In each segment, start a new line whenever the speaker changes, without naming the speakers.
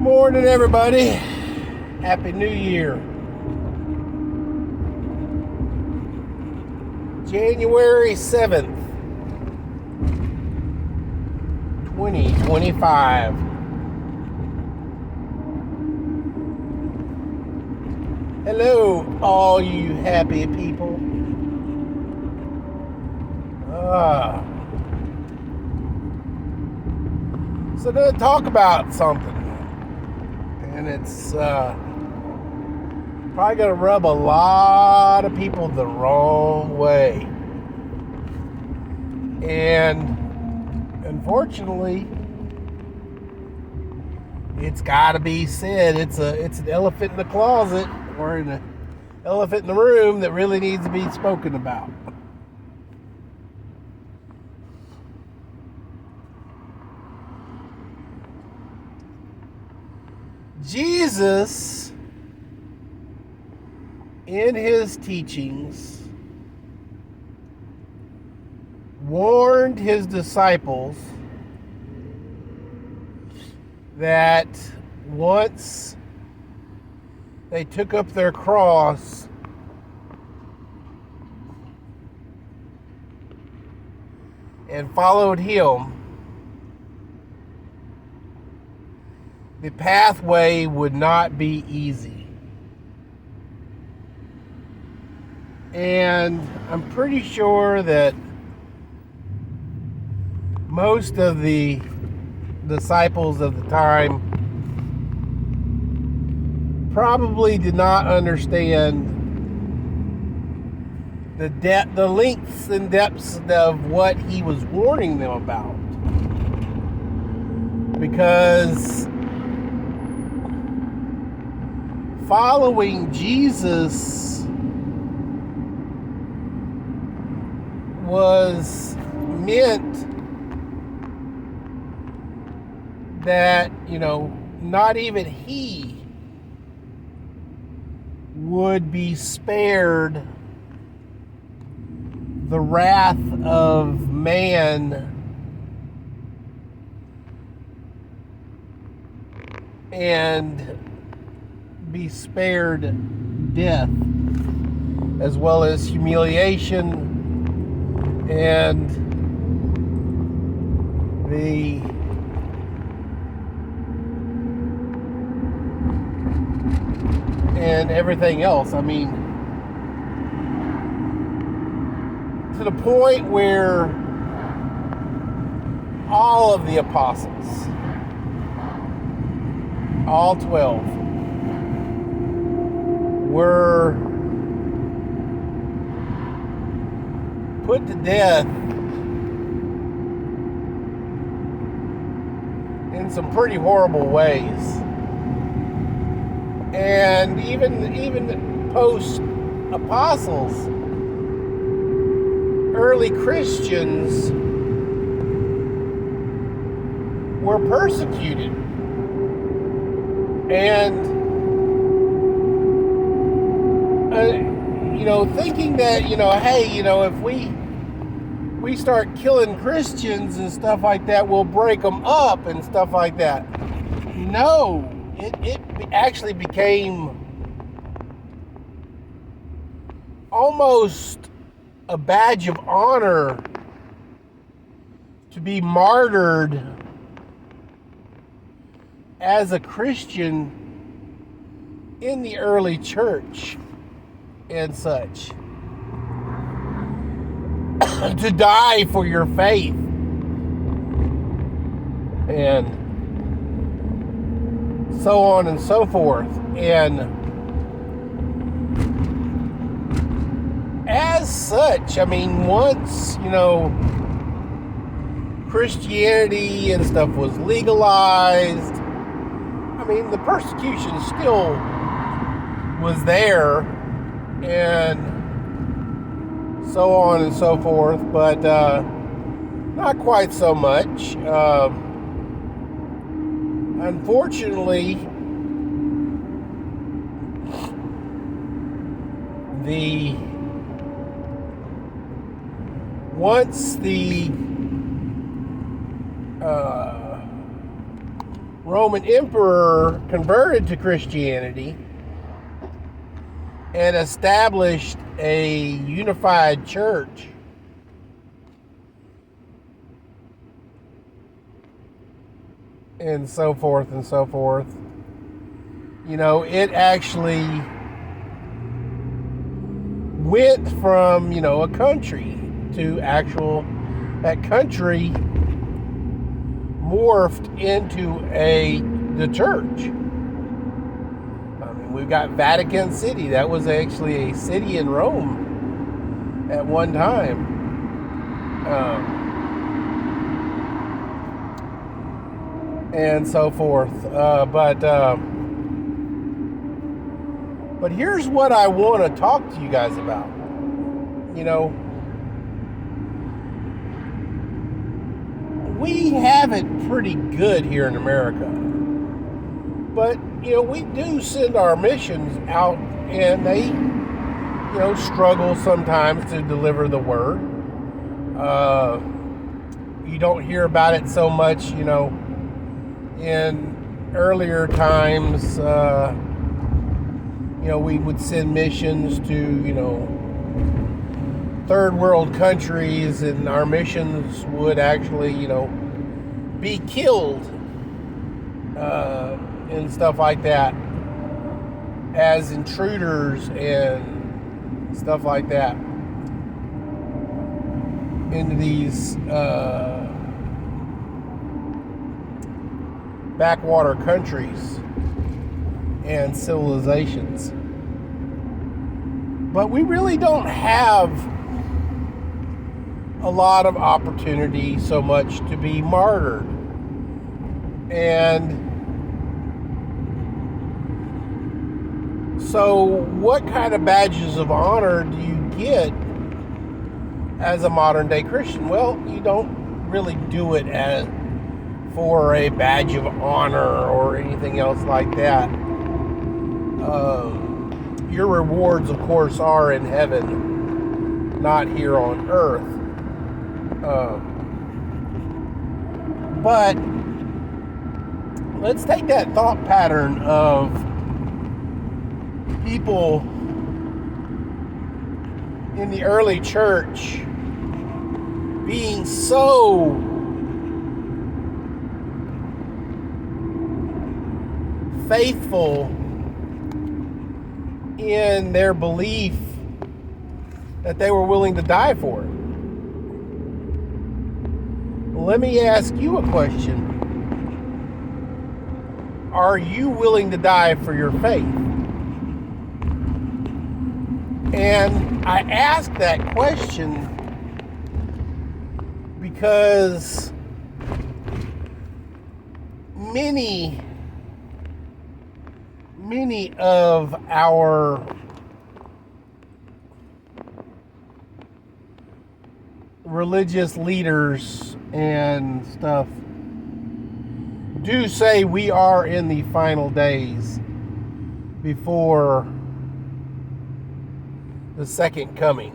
Morning, everybody. Happy New Year. January 7th, 2025. Hello, all you happy people. So to talk about something, and it's probably going to rub a lot of people the wrong way. And unfortunately, it's got to be said. It's an elephant in the closet, or an elephant in the room that really needs to be spoken about. Jesus, in his teachings, warned his disciples that once they took up their cross and followed him, the pathway would not be easy. And I'm pretty sure that most of the disciples of the time probably did not understand the lengths and depths of what he was warning them about. Because following Jesus was meant that, not even he would be spared the wrath of man and be spared death, as well as humiliation and everything else. I mean, to the point where all of the apostles, all 12, were put to death in some pretty horrible ways. And even post-apostles, early Christians were persecuted. And, thinking that, hey, if we start killing Christians and stuff like that, we'll break them up and stuff like that. No, it actually became almost a badge of honor to be martyred as a Christian in the early church and such. To die for your faith. And so on and so forth. And as such, I mean, once, Christianity and stuff was legalized, I mean, the persecution still was there, and so on and so forth, but not quite so much. Unfortunately, once the Roman emperor converted to Christianity and established a unified church. And so forth and so forth. You know, it actually went from, a country to that country morphed into the church. I mean, we've got Vatican City. That was actually a city in Rome at one time. And so forth. But here's what I want to talk to you guys about. We have it pretty good here in America. But, we do send our missions out, and they, struggle sometimes to deliver the word. You don't hear about it so much, in earlier times. We would send missions to, third world countries, and our missions would actually, be killed and stuff like that as intruders and stuff like that into these backwater countries and civilizations. But we really don't have a lot of opportunity so much to be martyred. And so what kind of badges of honor do you get as a modern day Christian? Well, you don't really do it for a badge of honor or anything else like that. Your rewards, of course, are in heaven, not here on earth. But let's take that thought pattern of people in the early church being so faithful in their belief that they were willing to die for it. Let me ask you a question. Are you willing to die for your faith? And I ask that question because many of our religious leaders and stuff do say we are in the final days before the second coming.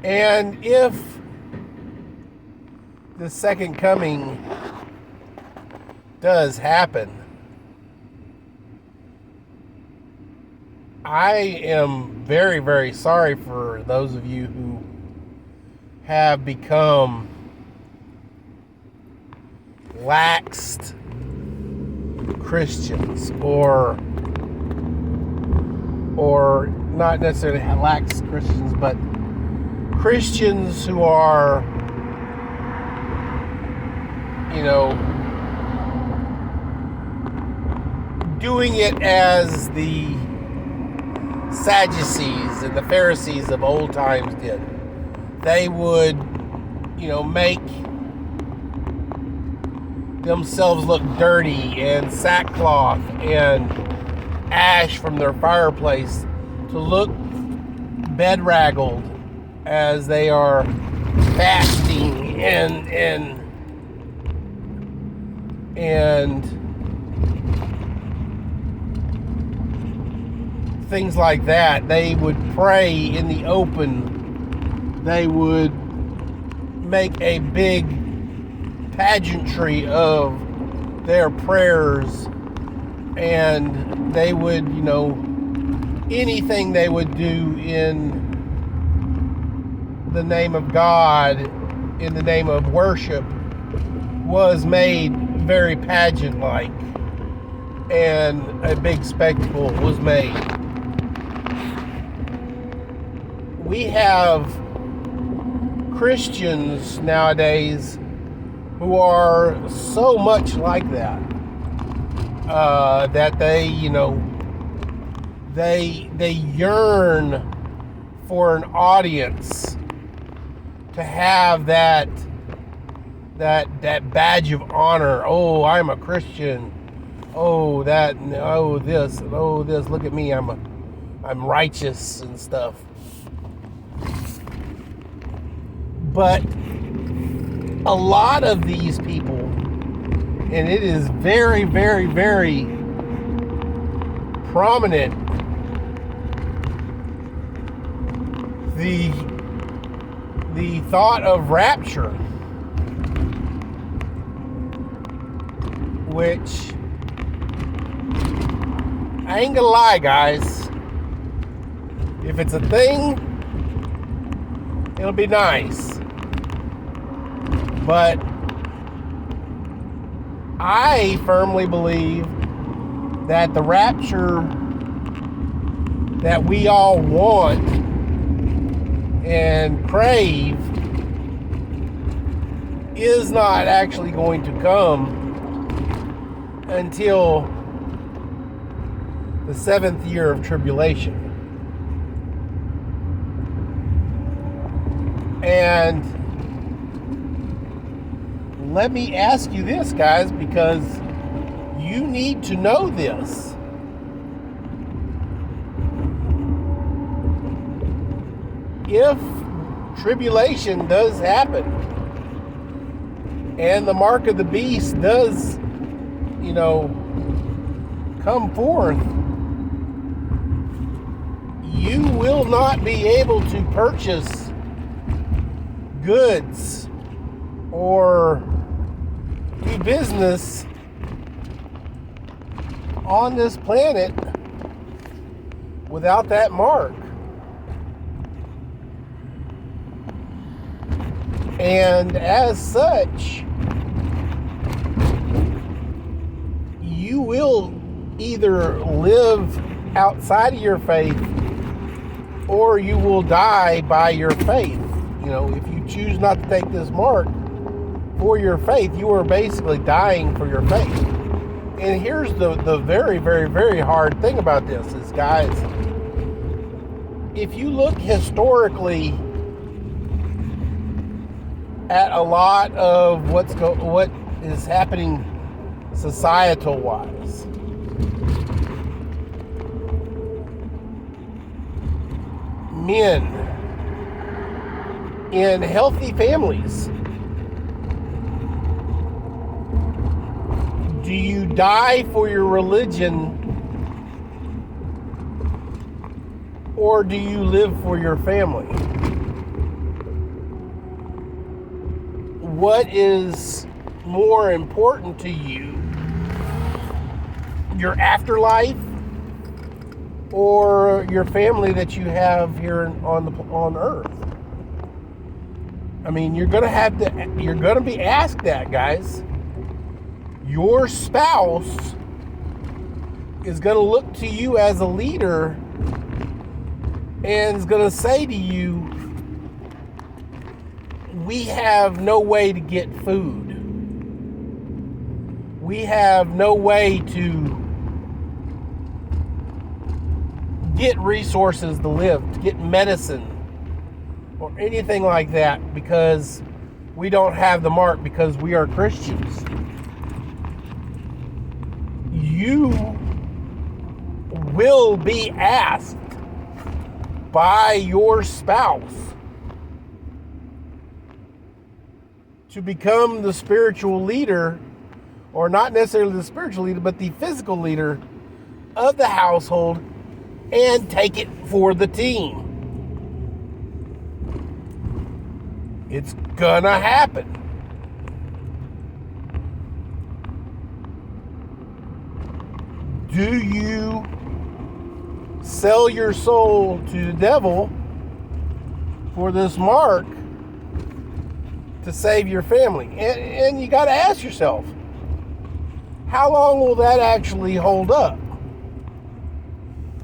And if the second coming does happen, I am very, very sorry for those of you who have become laxed Christians, or not necessarily lax Christians, but Christians who are, doing it as the Sadducees and the Pharisees of old times did. They would, make themselves look dirty and sackcloth and ash from their fireplace to look bedraggled as they are fasting and things like that. They would pray in the open. They would make a big pageantry of their prayers, and they would, anything they would do in the name of God, in the name of worship, was made very pageant-like, and a big spectacle was made. We have Christians nowadays who are so much like that, that they yearn for an audience, to have that badge of honor. Oh, I'm a Christian. Oh, this, look at me, I'm righteous and stuff. But a lot of these people, and it is very, very, very prominent, the thought of rapture, which, I ain't gonna lie, guys, if it's a thing, it'll be nice. But I firmly believe that the rapture that we all want and crave is not actually going to come until the 7th year of tribulation. And let me ask you this, guys, because you need to know this. If tribulation does happen and the mark of the beast does, come forth, you will not be able to purchase goods or do business on this planet without that mark. And as such, you will either live outside of your faith or you will die by your faith. If you choose not to take this mark for your faith, you are basically dying for your faith. And here's the very, very, very hard thing about this is, guys, if you look historically at a lot of what is happening societal wise, men in healthy families, do you die for your religion or do you live for your family? What is more important to you? Your afterlife or your family that you have here on earth? I mean, you're going to be asked that, guys. Your spouse is going to look to you as a leader and is going to say to you, we have no way to get food. We have no way to get resources to live, to get medicine or anything like that, because we don't have the mark, because we are Christians. You will be asked by your spouse to become the spiritual leader, or not necessarily the spiritual leader, but the physical leader of the household, and take it for the team. It's gonna happen. Do you sell your soul to the devil for this mark to save your family? And you got to ask yourself, how long will that actually hold up?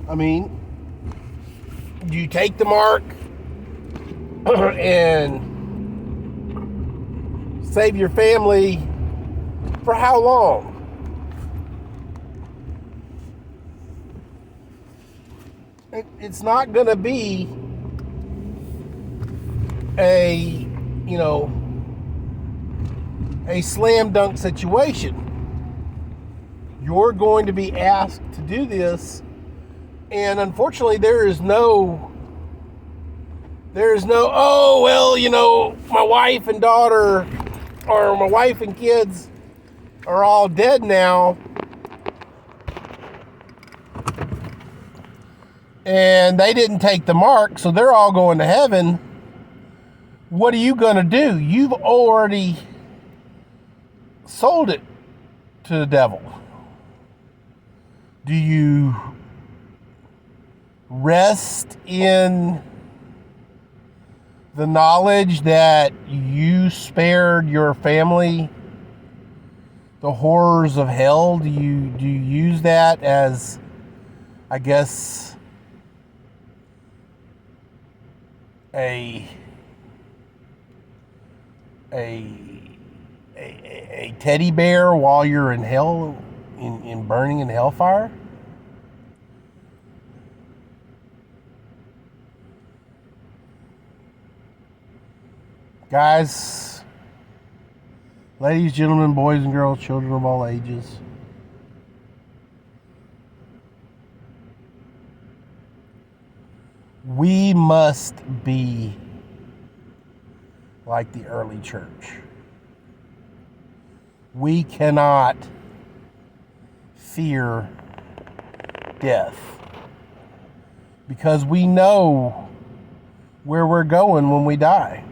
I mean, do you take the mark and save your family for how long? It's not going to be a slam dunk situation. You're going to be asked to do this, and unfortunately there is no, oh, well, my wife and daughter or my wife and kids are all dead now, and they didn't take the mark, so they're all going to heaven. What are you going to do? You've already sold it to the devil. Do you rest in the knowledge that you spared your family the horrors of hell? Do you use that as, I guess, a teddy bear while you're in hell, in burning in hellfire? Guys, ladies, gentlemen, boys and girls, children of all ages, we must be like the early church. We cannot fear death because we know where we're going when we die.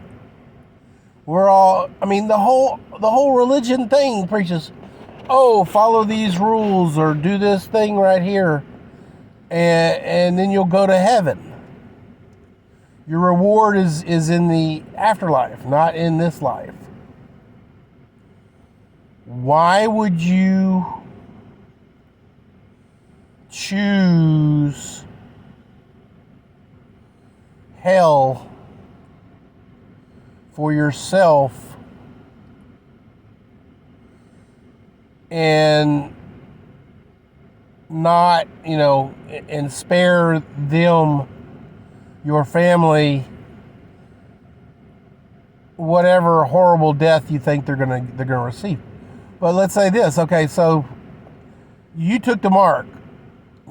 We're all, the whole religion thing preaches, oh, follow these rules or do this thing right here, and then you'll go to heaven. Your reward is in the afterlife, not in this life. Why would you choose hell for yourself and not, and spare them, your family, whatever horrible death you think they're gonna receive? But let's say this, okay, so you took the mark.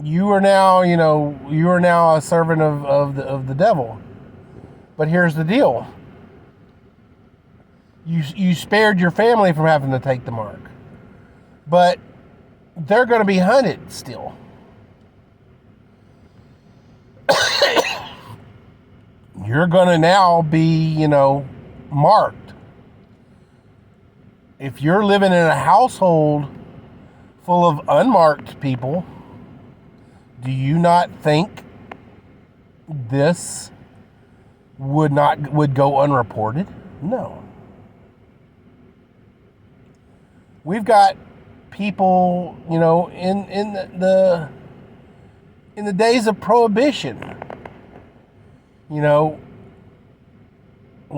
You are now, a servant of the devil. But here's the deal. You spared your family from having to take the mark. But they're going to be hunted still. You're going to now be, marked. If you're living in a household full of unmarked people, do you not think this would go unreported? No. We've got people, in the days of Prohibition,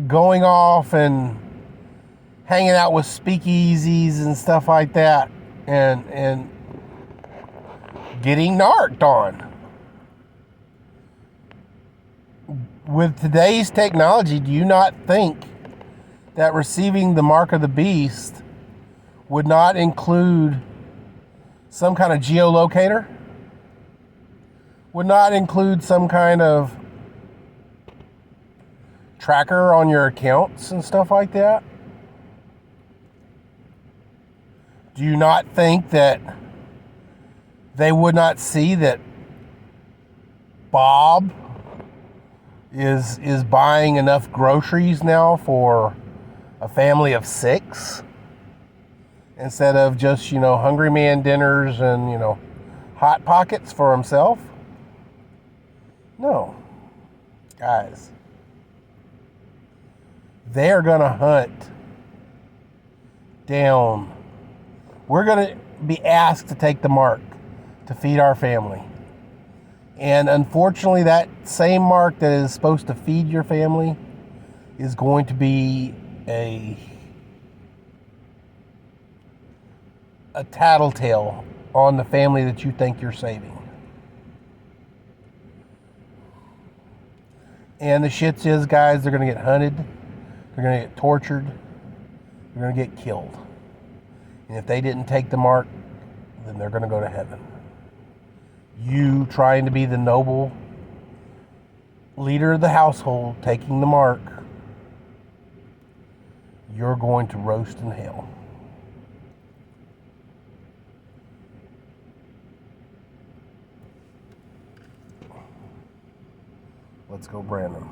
going off and hanging out with speakeasies and stuff like that, and getting narked on. With today's technology, do you not think that receiving the mark of the beast would not include some kind of geolocator? Would not include some kind of tracker on your accounts and stuff like that? Do you not think that they would not see that Bob is buying enough groceries now for a family of 6 instead of just, Hungry Man dinners and, Hot Pockets for himself? No. Guys, they're going to hunt down. We're going to be asked to take the mark to feed our family. And unfortunately, that same mark that is supposed to feed your family is going to be a tattletale on the family that you think you're saving. And the shit is, guys, they're going to get hunted, they're going to get tortured, they're going to get killed. And if they didn't take the mark, then they're going to go to heaven. You trying to be the noble leader of the household, taking the mark, you're going to roast in hell. Let's go, Brandon.